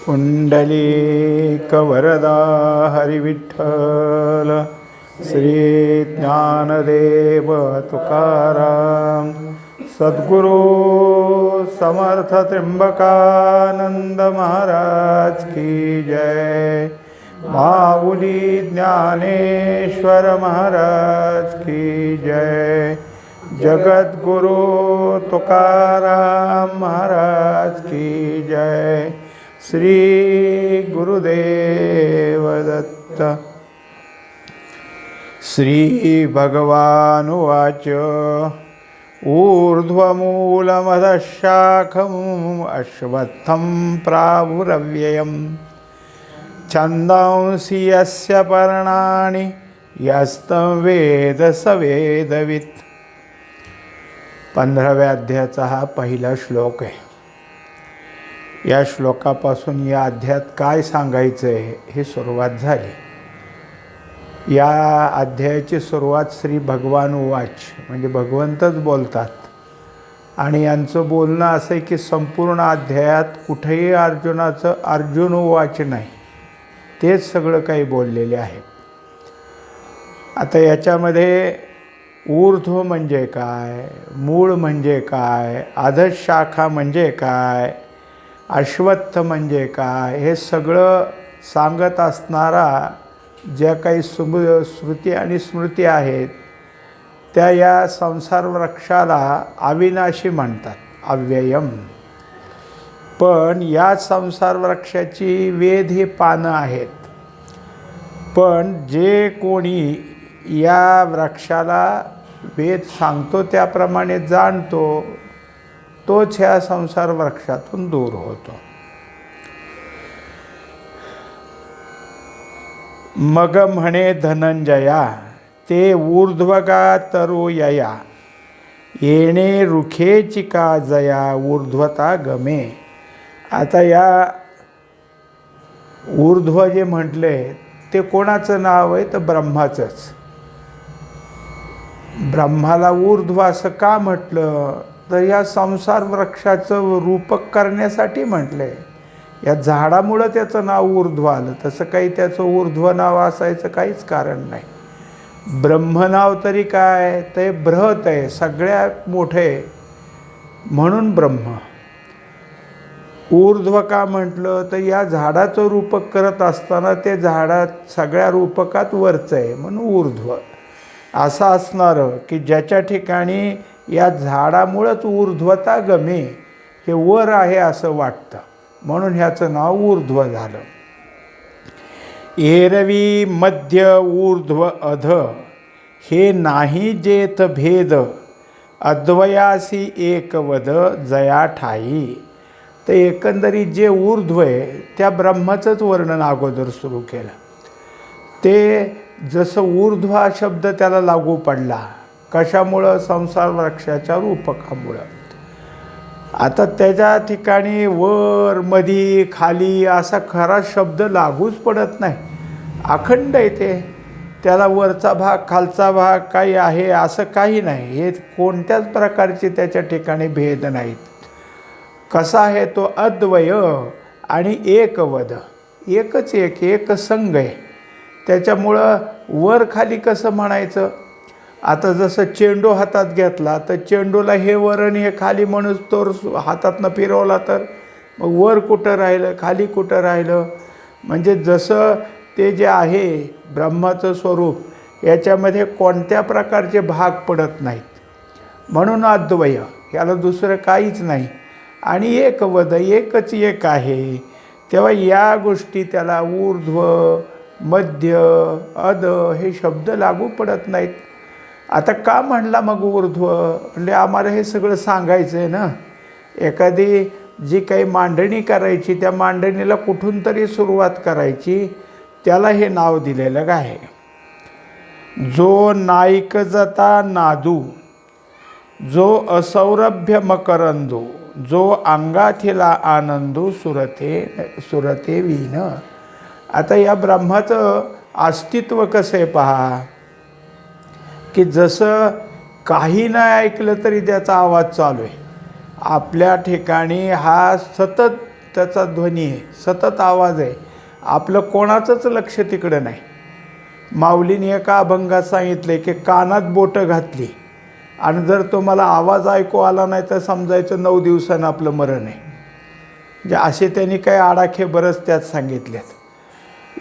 पुंडलीकवरदा हरिविठ्ठल श्री ज्ञानदेव तुकाराम सद्गुरु समर्थ त्र्यंबकानंद महाराज की जय। माऊली ज्ञानेश्वर महाराज की जय। जगद्गुरु तुकाराम महाराज की जय। श्री गुरुदेव दत्त। श्री भगवानुवाच ऊर्ध्वमूलमधःशाखम् अश्वत्थं प्रावुरव्ययम् छन्दांसि यस्य पर्णानि यस्तं वेद स वेदवित्। 15व्या अध्यायाचा हा पहिला श्लोक आहे। या श्लोकापासून या अध्यायात काय सांगायचं आहे हे सुरुवात झाली। या अध्यायाची सुरुवात श्री भगवान उवाच म्हणजे भगवंतच बोलतात आणि यांचं बोलणं असं आहे की संपूर्ण अध्यायात कुठेही अर्जुनाचं अर्जुन उवाच नाही, तेच सगळं काही बोललेले आहे। आता याच्यामध्ये ऊर्ध्व म्हणजे काय, मूळ म्हणजे काय, अधशाखा म्हणजे काय, अश्वत्थ म्हणजे काय, हे सगळं सांगत असणारा ज्या काही श्रुती आणि स्मृती आहेत त्या या संसार वृक्षाला अविनाशी म्हणतात, अव्ययम। पण या संसार वृक्षाची वेद ही पानं आहेत, पण जे कोणी या वृक्षाला वेद सांगतो त्याप्रमाणे जाणतो तोच ह्या संसार वृक्षातून दूर होतो। मग म्हणे धनंजया ते ऊर्ध्वगा तरुयया येणे रुखेची का जया ऊर्ध्वता गमे। आता या ऊर्ध्व जे म्हटले ते कोणाचं नाव आहे तर ब्रह्माचंच। ब्रह्माला ऊर्ध्व असं का म्हटलं तर या संसार वृक्षाचं रूपक करण्यासाठी म्हटलंय। या झाडामुळं त्याचं नाव ऊर्ध्व आलं, तसं काही त्याचं ऊर्ध्व नाव असायचं काहीच कारण नाही। ब्रह्मनाव तरी काय, ते बृहत आहे, सगळ्यात मोठे म्हणून ब्रह्म। ऊर्ध्व का म्हटलं तर या झाडाचं रूपक करत असताना ते झाडात सगळ्या रूपकात वरचं आहे म्हणून ऊर्ध्व असं असणारं की ज्याच्या ठिकाणी या झाडामुळंच ऊर्ध्वता गमे, हे वर आहे असं वाटतं म्हणून ह्याचं नाव ऊर्ध्व झालं। एरवी मध्य ऊर्ध्व अध हे नाही जेथ भेद अद्वयासी एकवद जया ठाई। तर एकंदरीत जे ऊर्ध्व आहे त्या ब्रह्माचंच वर्णन अगोदर सुरू केलं। ते जसं ऊर्ध्व हा शब्द त्याला लागू पडला कशामुळं, संसार वृक्षाच्या रूपकामुळं। आता त्याच्या ठिकाणी वर मधी खाली असा खरा शब्द लागूच पडत नाही, अखंड आहे ते। त्याला वरचा भाग खालचा भाग काही आहे असं काही नाही, हे कोणत्याच प्रकारचे त्याच्या ठिकाणी भेद नाहीत। कसा आहे तो अद्वय आणि एकवद, एकच एक संघ आहे। त्याच्यामुळं वर खाली कसं म्हणायचं। आता जसं चेंडू हातात घेतला तर चेंडूला हे वर आणि हे खाली म्हणून तो हातातनं फिरवला तर मग वर कुठं राहिलं खाली कुठं राहिलं। म्हणजे जसं ते जे आहे ब्रह्माचं स्वरूप याच्यामध्ये कोणत्या प्रकारचे भाग पडत नाहीत म्हणून अद्वय, याला दुसरं काहीच नाही। आणि एकवद, एकच एक आहे। तेव्हा या गोष्टी त्याला ऊर्ध्व मध्य अध हे शब्द लागू पडत नाहीत। आता का म्हणला मग ऊर्ध्व, म्हणजे आम्हाला हे सगळं सांगायचं आहे ना। एखादी जी काही मांडणी करायची त्या मांडणीला कुठून तरी सुरुवात करायची, त्याला हे नाव दिलेलं आहे। जो नाईक जता नादू जो असौरभ्य मकरंदू जो अंगाथिला आनंदू सुरते वीण। आता या ब्रह्माचं अस्तित्व कसं आहे पहा, की जसं काही नाही ऐकलं तरी त्याचा आवाज चालू आहे। आपल्या ठिकाणी हा सतत त्याचा ध्वनी आहे, सतत आवाज आहे, आपलं कोणाचंच लक्ष तिकडं नाही. माऊलीने एका अभंगात सांगितले की कानात बोटं घातली आणि जर तुम्हाला आवाज ऐकू आला नाही तर समजायचं 9 दिवसानं आपलं मरण आहे. म्हणजे असे त्यांनी काही आडाखे बरंच त्यात सांगितलेत.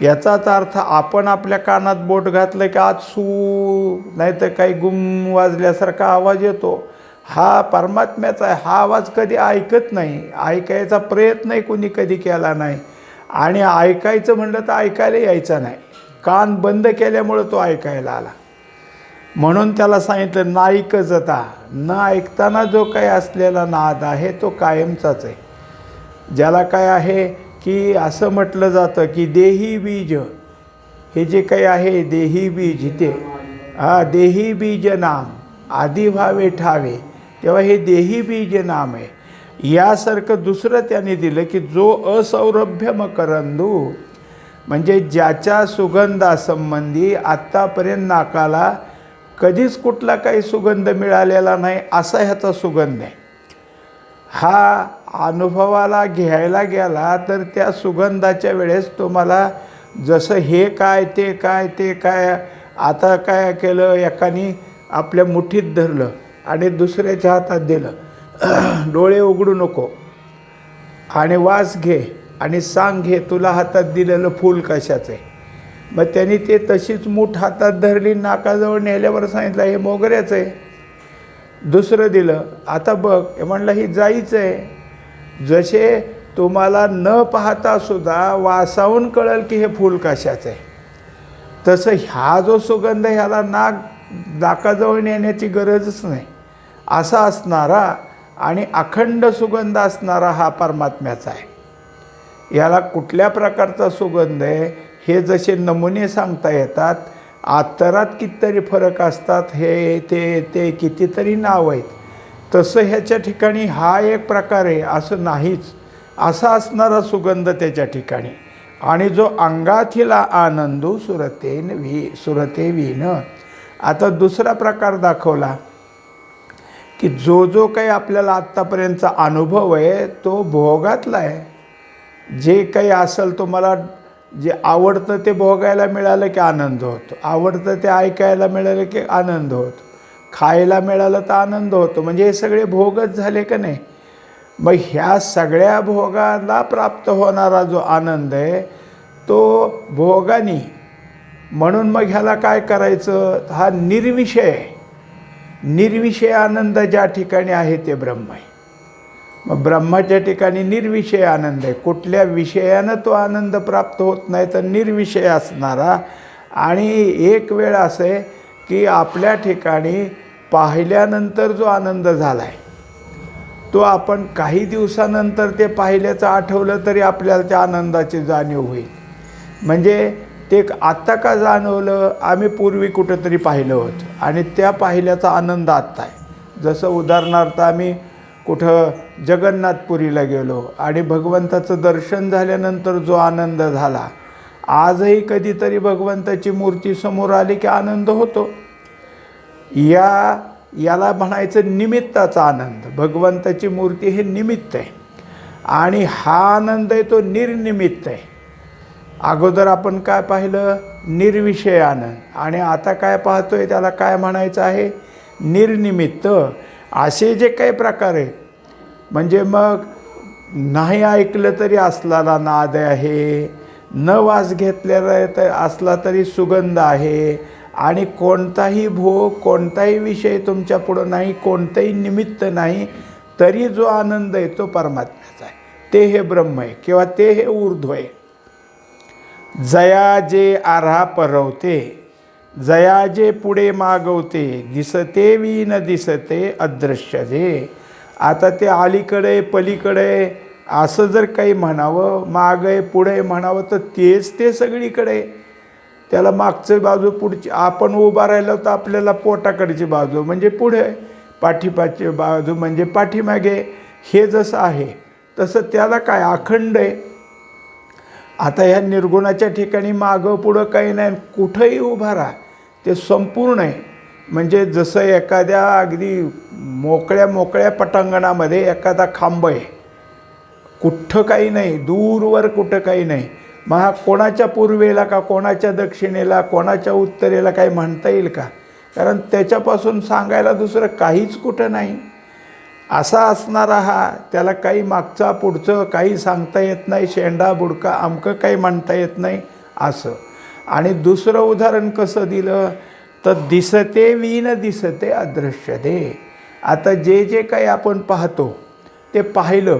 याचाच अर्थ आपण आपल्या कानात बोट घातलं की आज सू नाही तर काही गुम वाजल्यासारखा आवाज येतो. हा परमात्म्याचा आहे. हा आवाज कधी ऐकत नाही, ऐकायचा प्रयत्नही कुणी कधी केला नाही. आणि ऐकायचं म्हणलं तर ऐकायला यायचं नाही, कान बंद केल्यामुळं तो ऐकायला आला. म्हणून त्याला सांगितलं नाईकजता, न ऐकताना जो काही असलेला नाद आहे तो कायमचाच आहे. ज्याला काय आहे की असं म्हटलं जातं की देही बीज, हे जे काही आहे देही बीज, ते देही बीज नाम आधी व्हावे ठावे, तेव्हा हे देही बीज नाम आहे. यासारखं दुसरं त्याने दिलं की जो असौरभ्य मकरंदू, म्हणजे ज्याच्या सुगंधासंबंधी आत्तापर्यंत नाकाला कधीच कुठला काही सुगंध मिळालेला नाही असा ह्याचा सुगंध आहे. हा अनुभवाला घ्यायला गेला तर त्या सुगंधाच्या वेळेस तुम्हाला जसं हे काय ते काय ते काय, आता काय केलं, एकाने आपल्या मुठीत धरलं आणि दुसऱ्याच्या हातात दिलं, डोळे उघडू नको आणि वास घे आणि सांग घे तुला हातात दिलेलं फूल कशाचं आहे. मग त्यांनी ते तशीच मूठ हातात धरली, नाकाजवळ नेल्यावर सांगितलं हे मोगऱ्याचं आहे. दुसरं दिलं, आता बघ, हे म्हणलं ही जाईचं आहे. जसे तुम्हाला न पाहता सुद्धा वासावून कळेल की हे फूल कशाचं आहे, तसं हा जो सुगंध ह्याला नाकाजवळ नेण्याची गरजच नाही असा असणारा आणि अखंड सुगंध असणारा हा परमात्म्याचा आहे. याला कुठल्या प्रकारचा सुगंध आहे हे जसे नमुने सांगता येतात, आत्तरात कितीतरी फरक असतात, हे ते कितीतरी नाव आहेत, तसं ह्याच्या ठिकाणी हा एक प्रकार आहे असं नाहीच. असा असणारा सुगंध त्याच्या ठिकाणी. आणि जो अंगाथिला आनंदू सुरते विन. आता दुसरा प्रकार दाखवला की जो काही आपल्याला आत्तापर्यंतचा अनुभव आहे तो भोगातला आहे. जे काही असेल तुम्हाला जे आवडतं ते भोगायला मिळालं की आनंद होतो, आवडतं ते ऐकायला मिळालं की आनंद होतो, खायला मिळालं तर आनंद होतो. म्हणजे हे सगळे भोगच झाले का नाही. मग ह्या सगळ्या भोगाला प्राप्त होणारा जो आनंद आहे तो भोगानी, म्हणून मग ह्याला काय करायचं, हा निर्विषय आनंद ज्या ठिकाणी आहे ते ब्रह्म आहे. मग ब्रह्माच्या ठिकाणी निर्विषय आनंद आहे. कुठल्या विषयानं तो आनंद प्राप्त होत नाही तर निर्विषय असणारा. आणि एक वेळ असं आहे की आपल्या ठिकाणी पाहिल्यानंतर जो आनंद झाला आहे तो आपण काही दिवसानंतर ते पाहिल्याचं आठवलं तरी आपल्याला त्या आनंदाची जाणीव होईल. म्हणजे ते आत्ता का जाणवलं, आम्ही पूर्वी कुठंतरी पाहिलं होतं आणि त्या पाहिल्याचा आनंद आत्ता आहे. जसं उदाहरणार्थ आम्ही कुठं जगन्नाथपुरीला गेलो आणि भगवंताचं दर्शन झाल्यानंतर जो आनंद झाला, आजही कधीतरी भगवंताची मूर्ती समोर आली की आनंद होतो. याला म्हणायचं निमित्ताचा आनंद. भगवंताची मूर्ती हे निमित्त आहे आणि हा आनंद आहे तो निर्निमित्त आहे. अगोदर आपण काय पाहिलं, निर्विषय आनंद, आणि आता काय पाहतोय त्याला काय म्हणायचं आहे, निर्निमित्त. असे जे काही प्रकार आहेत, म्हणजे मग नाही ऐकलं तरी असलेला नाद आहे, न वास घेतलेला तर असला तरी सुगंध आहे, आणि कोणताही भोग कोणताही विषय तुमच्या पुढं नाही, कोणतंही निमित्त नाही, तरी जो आनंद आहे तो परमात्म्याचा आहे. ते हे ब्रह्म आहे किंवा ते हे ऊर्ध्व आहे. जया जे आऱ्हा परवते, जया जे पुढे मागवते, दिसते विन दिसते अदृश्य जे. आता ते अलीकडे पलीकडे असं जर काही म्हणावं, मागे पुढे म्हणावं तर तेच ते सगळीकडे. त्याला मागचं बाजू पुढची, आपण उभा राहिलो तर आपल्याला पोटाकडची बाजू म्हणजे पुढे, पाठीपाची बाजू म्हणजे पाठीमागे. हे जसं आहे तसं त्याला काय अखंड आहे. आता ह्या निर्गुणाच्या ठिकाणी मागं पुढं काही नाही, कुठंही उभा राहा, ते संपूर्ण आहे. म्हणजे जसं एखाद्या अगदी मोकळ्या पटांगणामध्ये एखादा खांब आहे कुठं काही नाही, दूरवर कुठं काही नाही. मग हा कोणाच्या पूर्वेला का कोणाच्या दक्षिणेला कोणाच्या उत्तरेला काही म्हणता येईल का? कारण त्याच्यापासून सांगायला दुसरं काहीच कुठं नाही. असा असणारा हा, त्याला काही मागचा पुढचं काही सांगता येत नाही, शेंडा बुडका अमकं काही म्हणता येत नाही असं. आणि दुसरं उदाहरण कसं दिलं तर दिसते विन दिसते अदृश्य दे. आता जे जे काही आपण पाहतो ते पाहिलं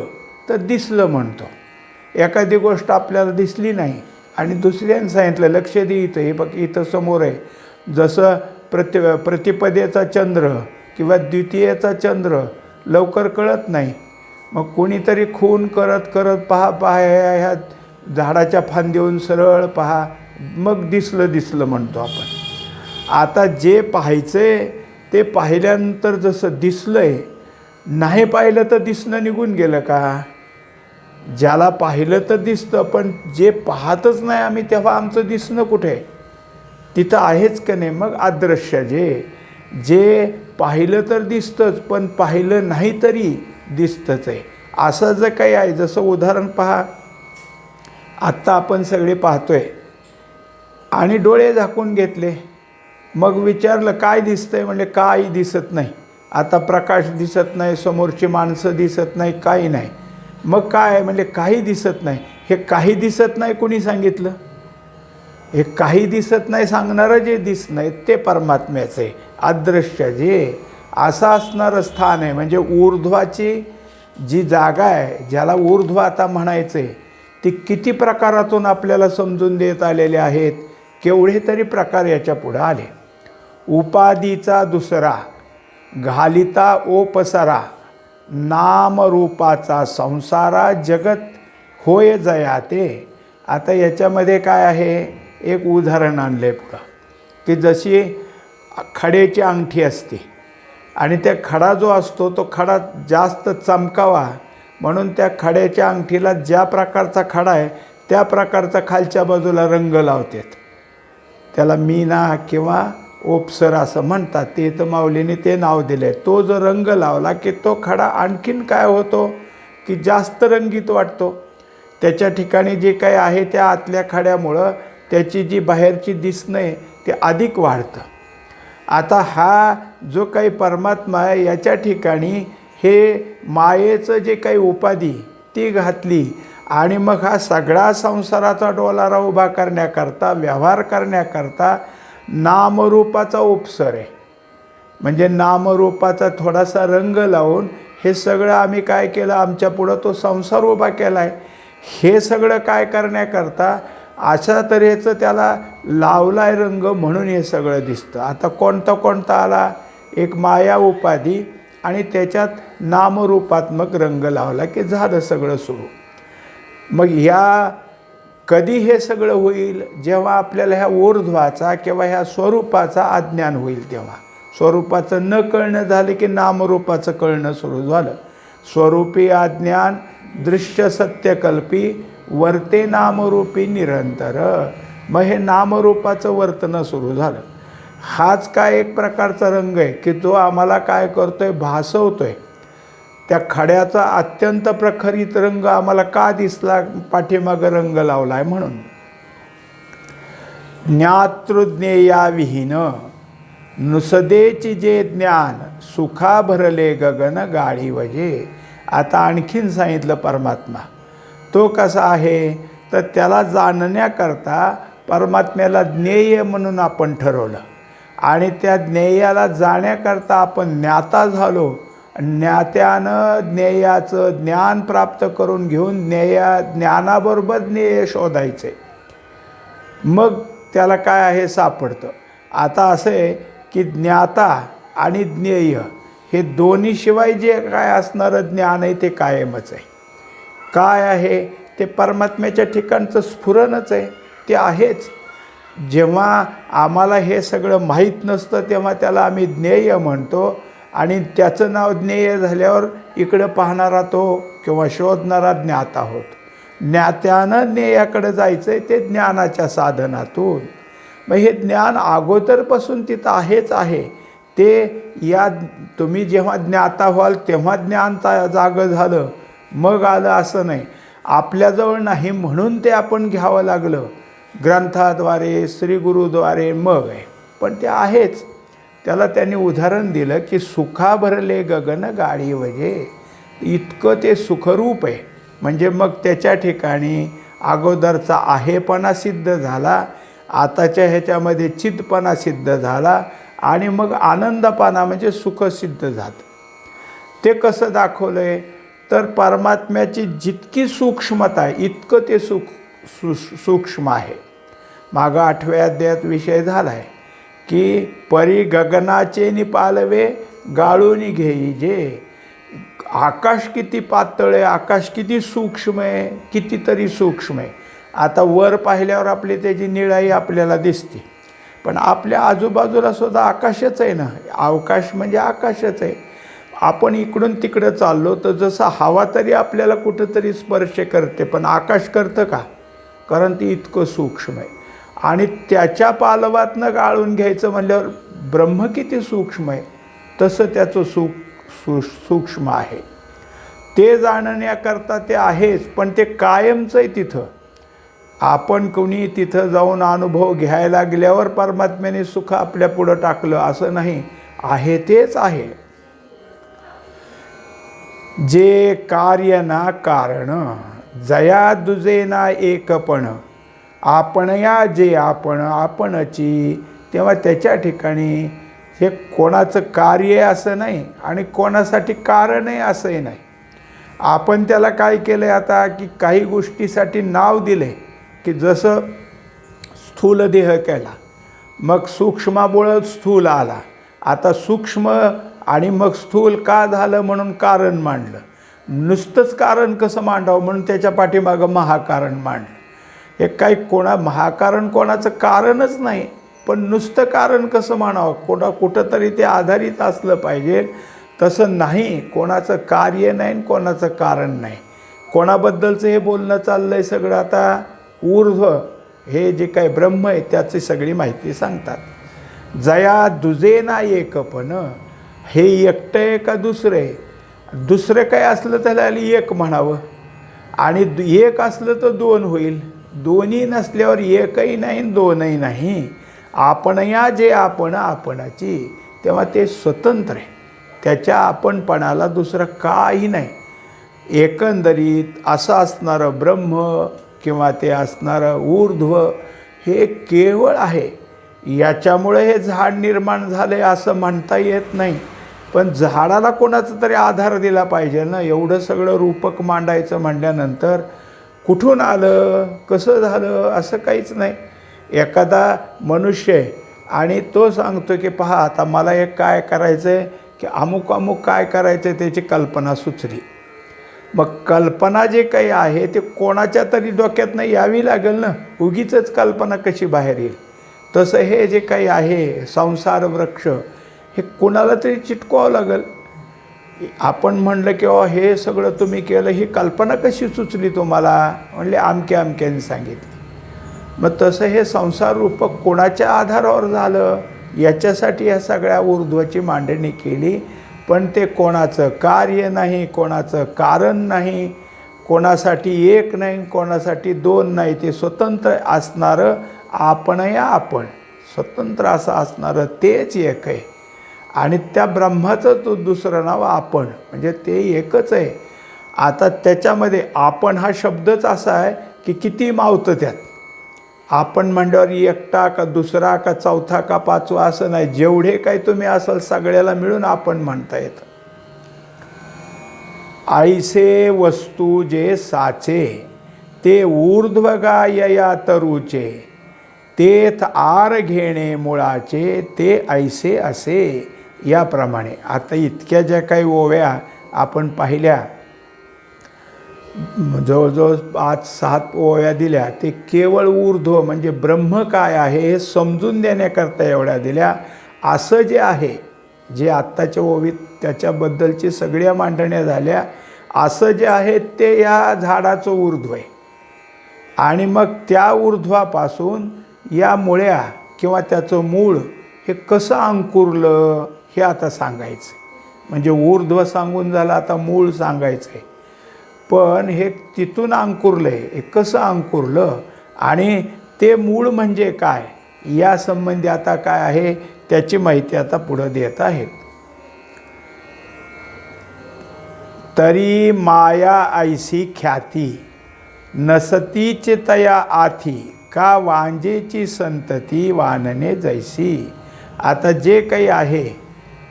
तर दिसलं म्हणतो. एखादी गोष्ट आपल्याला दिसली नाही आणि दुसऱ्याने सांगितलं लक्ष दे इथं, हे बघ इथं समोर आहे. जसं प्रतिपदेचा चंद्र किंवा द्वितीयेचा चंद्र लवकर कळत नाही. मग कोणीतरी खून करत करत पहा ह्या झाडाच्या फांदीहून सरळ पहा, मग दिसलं म्हणतो आपण. आता जे पाहायचंय ते पाहिल्यानंतर जसं दिसलंय, नाही पाहिलं तर दिसणं निघून गेलं का? ज्याला पाहिलं तर दिसतं, पण जे पाहतच नाही आम्ही तेव्हा आमचं दिसणं कुठे? तिथं आहेच का नाही? मग अदृश्य जे पाहिलं तर दिसतंच, पण पाहिलं नाही तरी दिसतंच आहे. असं जर काही आहे, जसं उदाहरण पहा, आत्ता आपण सगळे पाहतोय आणि डोळे झाकून घेतले, मग विचारलं काय दिसतंय, म्हणजे काही दिसत नाही. आता प्रकाश दिसत नाही, समोरची माणसं दिसत नाही, काही नाही. मग काय म्हणजे काही दिसत नाही. हे काही दिसत नाही कोणी सांगितलं? हे काही दिसत नाही सांगणारं जे दिसत नाही ते परमात्म्याचं आहे. अदृश्य जे असं असणारं स्थान आहे. म्हणजे ऊर्ध्वाची जी जागा आहे, ज्याला ऊर्ध्व आता म्हणायचं आहे, ती किती प्रकारातून आपल्याला समजून देत आलेले आहेत. केवढे तरी प्रकार याच्या पुढं आले. उपाधीचा दुसरा घालिता ओपसरा, नामरूपाचा संसारा जगत होय जयाते. आता याच्यामध्ये काय आहे, एक उदाहरण आणलं आहे पुढं, की जशी खड्याची अंगठी असते आणि त्या खडा जो असतो तो खडा जास्त चमकावा म्हणून त्या खड्याच्या अंगठीला ज्या प्रकारचा खडा आहे त्या प्रकारचा खालच्या बाजूला रंग लावतात. त्याला मीना किंवा ओपसर असं म्हणतात. ते तर माऊलीने ते नाव दिलं आहे. तो जो रंग लावला की तो खडा आणखीन काय होतो की जास्त रंगीत वाटतो. त्याच्या ठिकाणी जे काही आहे त्या आतल्या खड्यामुळं त्याची जी बाहेरची दिसणं आहे ते अधिक वाढतं. आता हा जो काही परमात्मा आहे याच्या ठिकाणी हे मायेचं जे काही उपाधी ती घातली आणि मग हा सगळा संसाराचा डोलारा उभा करण्याकरता, व्यवहार करण्याकरता नामरूपाचा उपसर आहे. म्हणजे नामरूपाचा थोडासा रंग लावून हे सगळं आम्ही काय केलं, आमच्या पुढं तो संसार उभा केला आहे. हे सगळं काय करण्याकरता अशा तऱ्हेचं त्याला लावला आहे रंग, म्हणून हे सगळं दिसतं. आता कोणता आला, एक माया उपाधी आणि त्याच्यात नामरूपात्मक रंग लावला की झालं सगळं सुरू. मग या कधी हे सगळं होईल, जेव्हा आपल्याला ह्या ऊर्ध्वाचा किंवा ह्या स्वरूपाचा अज्ञान होईल तेव्हा. स्वरूपाचं न कळणं झालं की नामरूपाचं कळणं सुरू झालं. स्वरूपी अज्ञान दृश्य सत्यकल्पी वर्ते नामरूपी निरंतर. मग हे नामरूपाचं वर्तन सुरू झालं. हाच काय एक प्रकारचा रंग आहे की जो आम्हाला काय करतोय, भासवतोय. त्या खड्याचा अत्यंत प्रखरित रंग आम्हाला का दिसला, पाठीमागं रंग लावला आहे म्हणून. ज्ञातृज्ञेयाविहीन नुसदेची जे ज्ञान सुखा भरले गगन गाळी वजे. आता आणखीन सांगितलं परमात्मा तो कसा आहे, तर त्याला जाणण्याकरता परमात्म्याला ज्ञेय म्हणून आपण ठरवलं आणि त्या ज्ञेयाला जाण्याकरता आपण ज्ञाता झालो. ज्ञात्यानं ज्ञेयाचं ज्ञान प्राप्त करून घेऊन ज्ञानाबरोबर ज्ञेय शोधायचे, मग त्याला काय आहे सापडतं. आता असं आहे की ज्ञाता आणि ज्ञेय हे दोन्हीशिवाय जे काय असणारं ज्ञान आहे ते कायमच आहे. काय आहे ते परमात्म्याच्या ठिकाणचं स्फुरणच आहे, ते आहेच. जेव्हा आम्हाला हे सगळं माहीत नसतं तेव्हा त्याला आम्ही ज्ञेय म्हणतो आणि त्याचं नाव ज्ञेय झाल्यावर इकडं पाहणारा तो किंवा शोधणारा ज्ञात आहोत. ज्ञात्यानं ज्ञेयाकडे जायचं आहे ते ज्ञानाच्या साधनातून. मग हे ज्ञान अगोदरपासून तिथं आहेच आहे. ते या तुम्ही जेव्हा ज्ञाता व्हाल तेव्हा ज्ञान जागं झालं, मग आलं असं नाही. आपल्याजवळ नाही म्हणून ते आपण घ्यावं लागलं. ग्रंथाद्वारे श्रीगुरूद्वारे मग आहे, पण ते आहेच. त्याला त्यांनी उदाहरण दिलं की सुखा भरले गगन गाडी वजे, इतकं ते सुखरूप आहे. म्हणजे मग त्याच्या ठिकाणी अगोदरचा आहेपणा सिद्ध झाला, आताच्या ह्याच्यामध्ये चित्तपणा सिद्ध झाला, आणि मग आनंदपणा म्हणजे सुख सिद्ध झालं. ते कसं दाखवलं आहे तर परमात्म्याची जितकी सूक्ष्मता आहे इतकं ते सूक्ष्म आहे. मागं 8व्या अध्यायात विषय झाला आहे की परी गगनाचे निपालवे गाळून घेई जे. आकाश किती पातळ आहे, आकाश किती सूक्ष्म आहे, कितीतरी सूक्ष्म आहे. आता वर पाहिल्यावर आपली त्याची निळाई आपल्याला दिसते, पण आपल्या आजूबाजूला सुद्धा आकाशच आहे ना. अवकाश म्हणजे आकाशच आहे. आपण इकडून तिकडं चाललो तर जसं हवा तरी आपल्याला कुठंतरी स्पर्श करते, पण आकाश करतं का? कारण ती इतकं सूक्ष्म आहे. आणि त्याच्या पालवातनं गाळून घ्यायचं म्हणल्यावर ब्रह्म किती सूक्ष्म आहे तसं त्याचं सूक्ष्म आहे. ते जाणण्याकरता ते आहेच, पण ते कायमचं आहे तिथं. आपण कोणी तिथं जाऊन अनुभव घ्यायला लागल्यावर परमात्म्याने सुख आपल्या पुढं टाकलं असं नाही, आहे तेच आहे. जे कार्य ना कारण जया दुजे ना एकपण, आपण या जे आपण आपणची. तेव्हा त्याच्या ठिकाणी हे कोणाचं कार्य असं नाही आणि कोणासाठी कारण आहे असंही नाही. आपण त्याला काय केलं आहे आता की काही गोष्टीसाठी नाव दिले की जसं स्थूल देह केला, मग सूक्ष्मामुळं स्थूल आला. आता सूक्ष्म आणि मग स्थूल का झालं म्हणून कारण मांडलं. नुसतंच कारण कसं मांडावं म्हणून त्याच्या पाठीमागं महाकारण मांडलं. हे काही महाकारण कोणाचं कारणच नाही, पण नुसतं कारण कसं मानावं, कुठंतरी ते आधारित असलं पाहिजे. तसं नाही, कोणाचं कार्य नाही आणि कोणाचं कारण नाही. कोणाबद्दलचं हे बोलणं चाललं आहे सगळं आता ऊर्ध्व हे जे काही ब्रह्म आहे त्याची सगळी माहिती सांगतात. जया दुजे ना एकपण, हे एकटं आहे का दुसरं आहे? दुसरं काय असलं त्याला एक म्हणावं, आणि एक असलं तर दोन होईल. दोन्ही नसल्यावर एकही नाही दोनही नाही. आपण या जे आपण आपणाची, तेव्हा ते स्वतंत्र आहे. त्याच्या आपणपणाला दुसरं काही नाही. एकंदरीत असं असणारं ब्रह्म किंवा ते असणारं ऊर्ध्व हे केवळ आहे. याच्यामुळे हे झाड निर्माण झाले असं म्हणता येत नाही, पण झाडाला कोणाचा तरी आधार दिला पाहिजे ना. एवढं सगळं रूपक मांडायचं म्हणल्यानंतर कुठून आलं, कसं झालं असं काहीच नाही. एखादा मनुष्य आहे आणि तो सांगतो की पहा आता मला एक काय करायचं आहे की अमुक अमुक काय करायचं आहे, त्याची कल्पना सुचली. मग कल्पना जे काही आहे ते कोणाच्या तरी डोक्यातनं यावी लागेल ना. उगीचच कल्पना कशी बाहेर येईल? तसं हे जे काही आहे संसार वृक्ष हे कोणाला तरी चिटकवावं लागेल. आपण म्हणलं की हे सगळं तुम्ही केलं, ही कल्पना कशी सुचली तुम्हाला? म्हणले अमक्या अमक्याने सांगितली. मग तसं हे संसार रूपक कोणाच्या आधारावर झालं याच्यासाठी या सगळ्या ऊर्ध्वाची मांडणी केली. पण ते कोणाचं कार्य नाही, कोणाचं कारण नाही, कोणासाठी एक नाही, कोणासाठी दोन नाही. ते स्वतंत्र असणारं आपण या आपण, स्वतंत्र असं असणारं तेच एक आहे. आणि त्या ब्रह्माचं तो दुसरं नाव आपण, म्हणजे ते एकच आहे. आता त्याच्यामध्ये आपण हा शब्दच असा आहे की किती मावतं त्यात. आपण म्हणल्यावर एकटा का दुसरा का चौथा का पाचवा असं नाही. जेवढे काही तुम्ही असाल सगळ्याला मिळून आपण म्हणता येतं. ऐसे वस्तू जे साचे ते ऊर्ध्वगायया तरुचे, तेथ आर घेणे मुळाचे ते ऐसे असे. याप्रमाणे आता इतक्या ज्या काही ओव्या आपण पाहिल्या, जवळजवळ 5-7 ओव्या दिल्या, ते केवळ ऊर्ध्व म्हणजे ब्रह्म काय आहे हे समजून देण्याकरता एवढ्या दिल्या. असं जे आहे जे आत्ताच्या ओवीत त्याच्याबद्दलची सगळ्या मांडण्या झाल्या, असं जे आहे ते या झाडाचं ऊर्ध्व आहे. आणि मग त्या ऊर्ध्वापासून या मुळ्या किंवा त्याचं मूळ हे कसं अंकुरलं हे आता सांगायचं. म्हणजे ऊर्ध्व सांगून झालं, आता मूळ सांगायचं आहे. पण हे तिथून अंकुरलं आहे. हे कसं अंकुरलं आणि ते मूळ म्हणजे काय या संबंधी आता काय आहे त्याची माहिती आता पुढं देत आहेत. तरी माया ऐसी ख्याती नसतीच तया आथी का वांजेची संतती वानने जैसी. आता जे काही आहे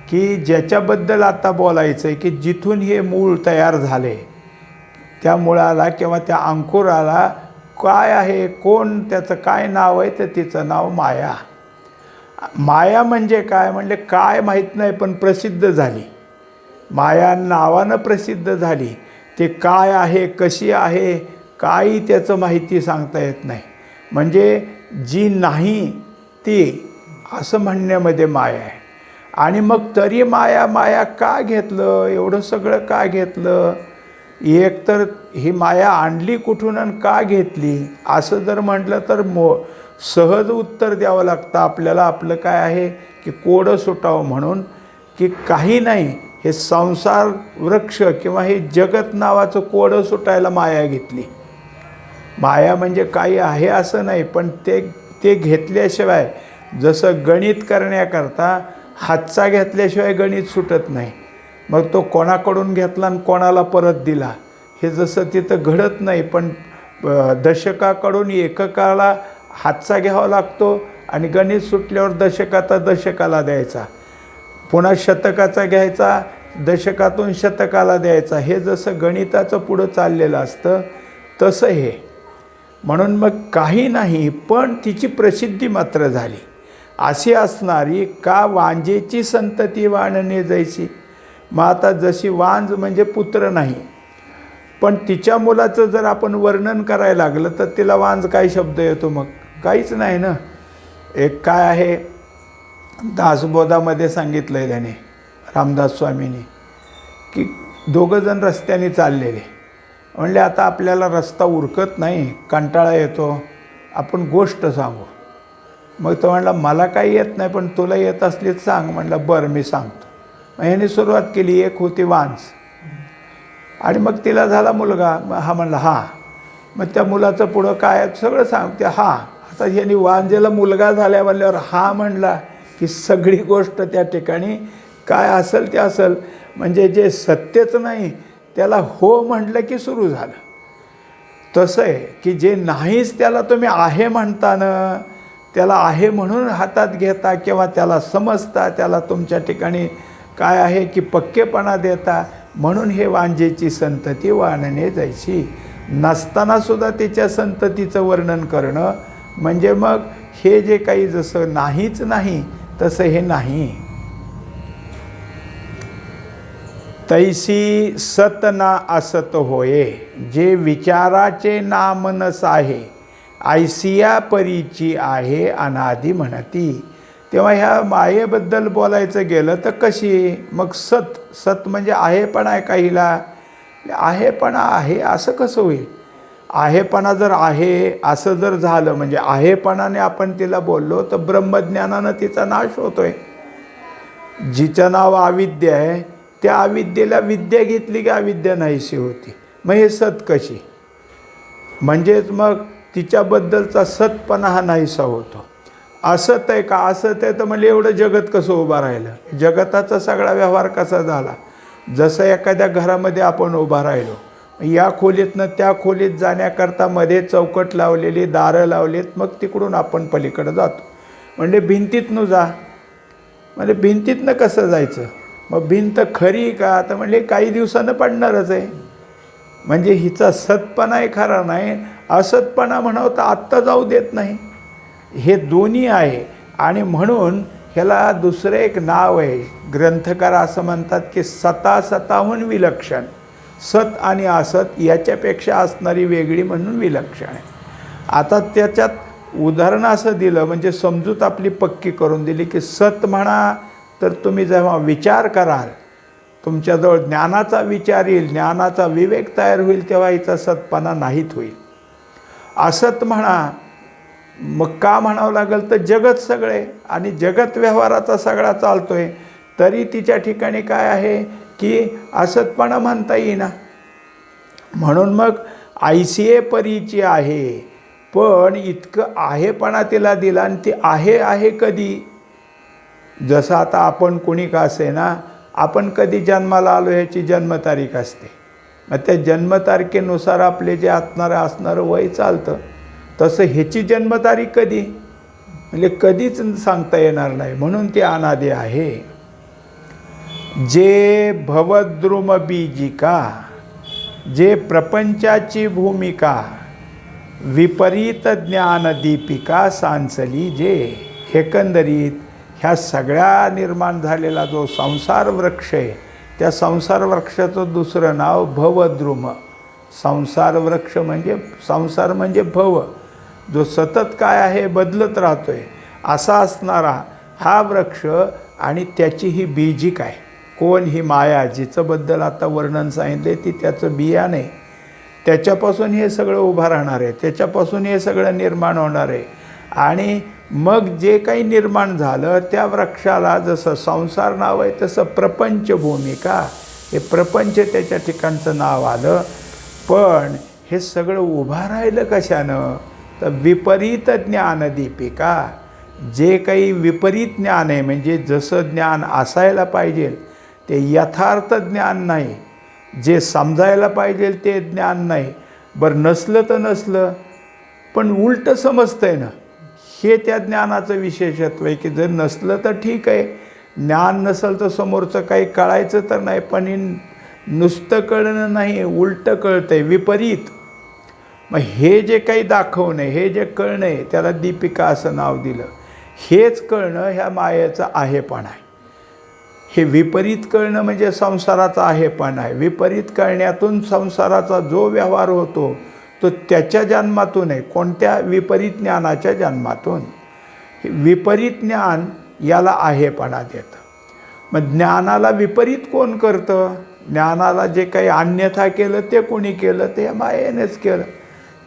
की ज्याच्याबद्दल आता बोलायचं आहे की जिथून हे मूळ तयार झाले त्या मुळाला किंवा त्या अंकुराला काय आहे, कोण, त्याचं काय नाव आहे, तर तिचं नाव माया. माया म्हणजे काय म्हणले काय माहीत नाही पण प्रसिद्ध झाली. माया नावानं प्रसिद्ध झाली. ते काय आहे, कशी आहे, काही त्याचं माहिती सांगता येत नाही. म्हणजे जी नाही ती असं म्हणण्यामध्ये माया आहे. आणि मग तरी माया माया का घेतलं, एवढं सगळं का घेतलं, एक तर ही माया आणली कुठून आणि का घेतली असं जर म्हटलं तर सहज उत्तर द्यावं लागतं आपल्याला. आपलं काय आहे की कोडं सुटावं म्हणून की काही नाही, हे संसार वृक्ष किंवा हे जगत नावाचं कोडं सुटायला माया घेतली. माया म्हणजे काही आहे असं नाही, पण ते घेतल्याशिवाय, जसं गणित करण्याकरता हातचा घेतल्याशिवाय गणित सुटत नाही. मग तो कोणाकडून घेतला आणि कोणाला परत दिला हे जसं तिथं घडत नाही. पण दशकाकडून एककाला हातचा घ्यावा लागतो आणि गणित सुटल्यावर दशकाचा दशकाला द्यायचा, पुन्हा शतकाचा घ्यायचा, दशकातून शतकाला द्यायचा. हे जसं गणिताचं पुढं चाललेलं असतं तसं हे. म्हणून मग काही नाही पण तिची प्रसिद्धी मात्र झाली. अशी असणारी का वांजेची संतती वाणने जैसी. मग आता जशी वांज म्हणजे पुत्र नाही, पण तिच्या मुलाचं जर आपण वर्णन करायला लागलं तर तिला वांज काय शब्द येतो, मग काहीच नाही ना. एक काय आहे दासबोधामध्ये सांगितलं आहे त्याने, रामदास स्वामींनी, की दोघंजण रस्त्याने चाललेले. म्हणले आता आपल्याला रस्ता उरकत नाही, कंटाळा येतो, आपण गोष्ट सांगू. मग तो म्हणला मला काही येत नाही पण तुला येत असलीच सांग. म्हणलं बरं मी सांगतो. मग ह्याने सुरुवात केली. एक होती वांज आणि मग तिला झाला मुलगा. हा म्हणला हां. मग त्या मुलाचं पुढं काय सगळं सांगते हां. आता ह्याने वांजेला मुलगा झाल्या म्हणल्यावर हा म्हणला की सगळी गोष्ट त्या ठिकाणी काय असेल ते असेल. म्हणजे जे सत्यच नाही त्याला हो म्हटलं की सुरू झालं. तसं आहे की जे नाहीच त्याला तुम्ही आहे म्हणता ना, त्याला आहे म्हणून हातात घेता किंवा त्याला समजता, त्याला तुमच्या ठिकाणी काय आहे की पक्केपणा देता. म्हणून हे वांजेची संतती वाणने जैसी. नसतानासुद्धा तिच्या संततीचं वर्णन करणं म्हणजे मग हे जे काही जसं नाहीच नाही तसं हे नाही. तैसी सत ना असत होये जे विचाराचे नाम नस आहे ऐसिया परीची आहे अनादी म्हणती. तेव्हा ह्या मायेबद्दल बोलायचं गेलं तर कशी, मग सत म्हणजे आहेपणा आहे. काहीला आहेपणा आहे असं कसं होईल. आहेपणा जर आहे असं जर झालं म्हणजे आहेपणाने आपण तिला बोललो तर ब्रह्मज्ञानानं तिचा नाश होतोय. जिचं नाव अविद्या आहे त्या अविद्येला विद्या घेतली की अविद्या नाहीशी होती. मग हे सत कशी, म्हणजेच मग तिच्याबद्दलचा सतपणा हा नाहीसा होतो. असत आहे का, असत आहे तर म्हणजे एवढं जगत कसं उभं राहिलं, जगताचा सगळा व्यवहार कसा झाला. जसं एखाद्या घरामध्ये आपण उभा राहिलो, या खोलीतनं त्या खोलीत जाण्याकरता मध्ये चौकट लावलेली, दारं लावलीत, मग तिकडून आपण पलीकडं जातो. म्हणजे भिंतीतनं जा, म्हणजे भिंतीतनं कसं जायचं. मग भिंत खरी का, तर म्हणजे काही दिवसानं पडणारच आहे. म्हणजे हिचा सतपणाही खरा नाही, असतपणा म्हणावं तर आत्ता जाऊ देत नाही. हे दोन्ही आहे. आणि म्हणून ह्याला दुसरं एक नाव आहे. ग्रंथकार असं म्हणतात की सताहून विलक्षण. सत आणि असत याच्यापेक्षा असणारी वेगळी म्हणून विलक्षण आहे. आता त्याच्यात उदाहरण असं दिलं म्हणजे समजूत आपली पक्की करून दिली की सत म्हणा तर तुम्ही जेव्हा विचार कराल, तुमच्याजवळ ज्ञानाचा विचार येईल, ज्ञानाचा विवेक तयार होईल, तेव्हा हिचा सतपणा नाहीत होईल. असत म्हणा मग का म्हणावं लागेल तर जगत सगळे आणि जगत व्यवहाराचा सगळा चालतोय, तरी तिच्या ठिकाणी काय आहे की असतपणा म्हणता येईना. म्हणून मग ऐसिये परीची आहे, पण इतकं आहेपणा तिला दिला. आणि ती आहे कधी? जसं आता आपण कोणी का असे ना, आपण कधी जन्माला आलो ह्याची जन्मतारीख असते. मग त्या जन्मतारखेनुसार आपले जे असणारं वय चालतं. तसं ह्याची जन्मतारीख कधी, म्हणजे कधीच सांगता येणार नाही. म्हणून ती अनादी आहे. जे भवद्रुम बीजिका, जे प्रपंचाची भूमिका विपरीत ज्ञानदीपिका सांचली, जे एकंदरीत ह्या सगळ्या निर्माण झालेला जो संसार वृक्ष आहे, त्या संसार वृक्षाचं दुसरं नाव भवद्रुम. संसार वृक्ष म्हणजे संसार म्हणजे भव, जो सतत काय आहे, बदलत राहतोय असा असणारा हा वृक्ष. आणि त्याची ही बीजिक आहे. कोण? ही माया, जिचंबद्दल आता वर्णन सांगितले, ती त्याचं बियाणं आहे. त्याच्यापासून हे सगळं उभं राहणार आहे, त्याच्यापासून हे सगळं निर्माण होणार आहे. आणि मग जे काही निर्माण झालं त्या वृक्षाला जसं संसार नाव आहे, तसं प्रपंच भूमिका, हे प्रपंच त्याच्या ठिकाणचं नाव आलं. पण हे सगळं उभं राहिलं कशानं? तर विपरीत ज्ञानदीपिका. जे काही विपरीत ज्ञान आहे, म्हणजे जसं ज्ञान असायला पाहिजे ते यथार्थ ज्ञान नाही, जे समजायला पाहिजे ते ज्ञान नाही. बरं, नसलं तर नसलं, पण उलटं समजतंय ना, हे त्या ज्ञानाचं विशेषत्व आहे. की जर नसलं तर ठीक आहे, ज्ञान नसेल तर समोरचं काही कळायचं तर नाही, पण हे नुसतं कळणं नाही, उलटं कळतं आहे, विपरीत. मग हे जे काही दाखवणं आहे, हे जे कळणं आहे, त्याला दीपिका असं नाव दिलं. हेच कळणं ह्या मायेचं आहेपणा आहे. हे विपरीत कळणं म्हणजे संसाराचा आहेपणा आहे. विपरीत कळण्यातून संसाराचा जो व्यवहार होतो तो त्याच्या जन्मातून आहे. कोणत्या? विपरीत ज्ञानाच्या जन्मातून. विपरीत ज्ञान याला आहेपणा देतं. मग ज्ञानाला विपरीत कोण करतं? ज्ञानाला जे काही अन्यथा केलं ते कोणी केलं? ते मायेनेच केलं.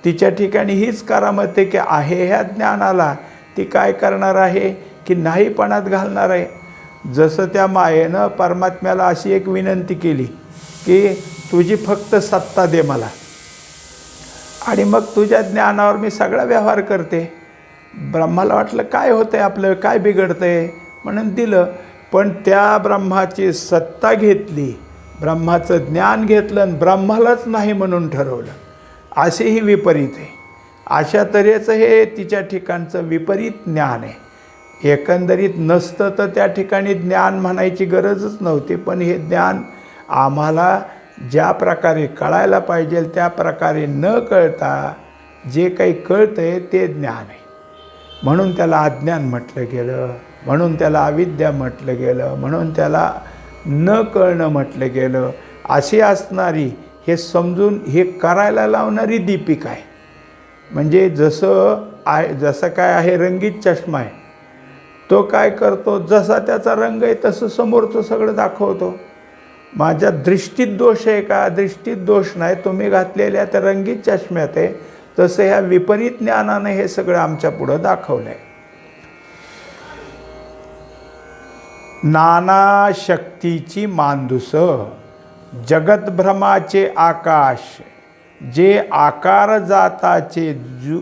तिच्या ठिकाणी हीच करामत आहे की आहे ह्या ज्ञानाला ती काय करणार आहे की नाहीपणात घालणार आहे. जसं त्या मायेनं परमात्म्याला अशी एक विनंती केली की तुझी फक्त सत्ता दे मला, आणि मग तुझ्या ज्ञानावर मी सगळा व्यवहार करते. ब्रह्माला वाटलं काय होतं आहे आपलं, काय बिघडतं आहे, म्हणून दिलं. पण त्या ब्रह्माची सत्ता घेतली, ब्रह्माचं ज्ञान घेतलं आणि ब्रह्मालाच नाही म्हणून ठरवलं. असेही विपरीत आहे. अशा तऱ्हेचं हे तिच्या ठिकाणचं विपरीत ज्ञान आहे. एकंदरीत नसतं तर त्या ठिकाणी ज्ञान म्हणायची गरजच नव्हती. पण हे ज्ञान आम्हाला ज्या प्रकारे कळायला पाहिजे त्या प्रकारे न कळता जे काही कळतं आहे ते ज्ञान आहे. म्हणून त्याला अज्ञान म्हटलं गेलं, म्हणून त्याला अविद्या म्हटलं गेलं, म्हणून त्याला न कळणं म्हटलं गेलं. अशी असणारी, हे समजून हे करायला लावणारी दीपिका आहे. म्हणजे जसं काय आहे, रंगीत चष्मा आहे, तो काय करतो, जसा त्याचा रंग आहे तसं समोरचं सगळं दाखवतो. माझ्या दृष्टीत दोष आहे का? दृष्टीत दोष नाही, तुम्ही घातलेल्या त्या रंगीत चष्म्यात आहे. तसं ह्या विपरीत ज्ञानानं हे सगळं आमच्या पुढं दाखवलं आहे. नाना शक्तीची मांदूस, जगतभ्रमाचे आकाश, जे आकार जाताचे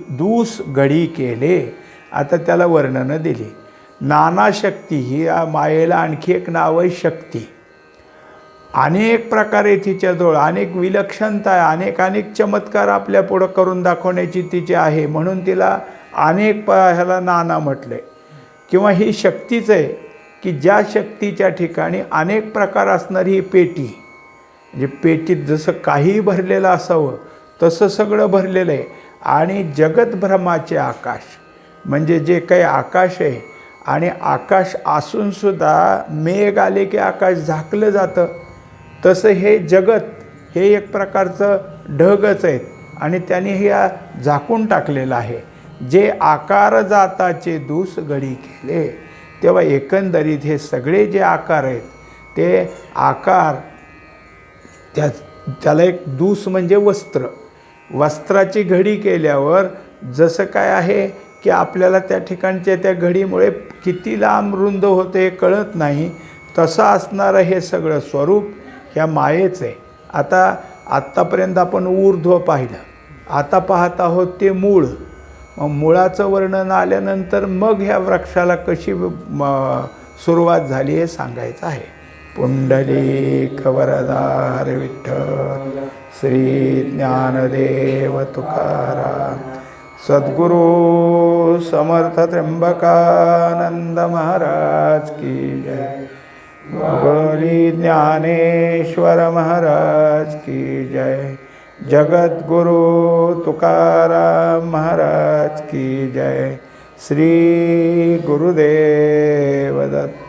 दूस घडी केले. आता त्याला वर्णनं दिली. नाना शक्ती ही या मायेला आणखी एक नाव आहे, शक्ती. अनेक प्रकारे तिच्याजवळ अनेक विलक्षणता आहे, अनेक चमत्कार आपल्या पुढं करून दाखवण्याची तिची आहे. म्हणून तिला अनेक ह्याला नाना म्हटलं आहे. किंवा ही शक्तीच आहे की ज्या शक्तीच्या ठिकाणी अनेक प्रकार असणारी ही पेटी, म्हणजे पेटीत जसं काहीही भरलेलं असावं तसं सगळं भरलेलं आहे. आणि जगतभ्रमाचे आकाश, म्हणजे जे काही आकाश आहे, आणि आकाश असूनसुद्धा मेघ आले की आकाश झाकलं जातं, तसं हे जगत हे एक प्रकारचं ढगच आहेत आणि त्याने हे झाकून टाकलेलं आहे. जे आकार जाताचे दूस घडी केले. तेव्हा एकंदरीत हे सगळे जे आकार आहेत ते आकार, त्याला एक दूस म्हणजे वस्त्र, वस्त्राची घडी केल्यावर जसं काय आहे की आपल्याला त्या ठिकाणच्या त्या घडीमुळे किती लांब रुंद होते हे कळत नाही, तसं असणारं हे सगळं स्वरूप ह्या मायेचं आहे. आता आत्तापर्यंत आपण ऊर्ध्व पाहिलं, आता पाहत आहोत ते मूळ. मग मुळाचं वर्णन आल्यानंतर मग ह्या वृक्षाला कशी सुरुवात झाली हे सांगायचं आहे. पुंडलिक वरदार विठ्ठल श्री ज्ञानदेव तुकाराम सद्गुरु समर्थ त्र्यंबकानंद महाराज की जय. बोली ज्ञानेश्वर महाराज की जय. जगद्गुरु तुकाराम महाराज की जय. श्री गुरुदेव दत्त.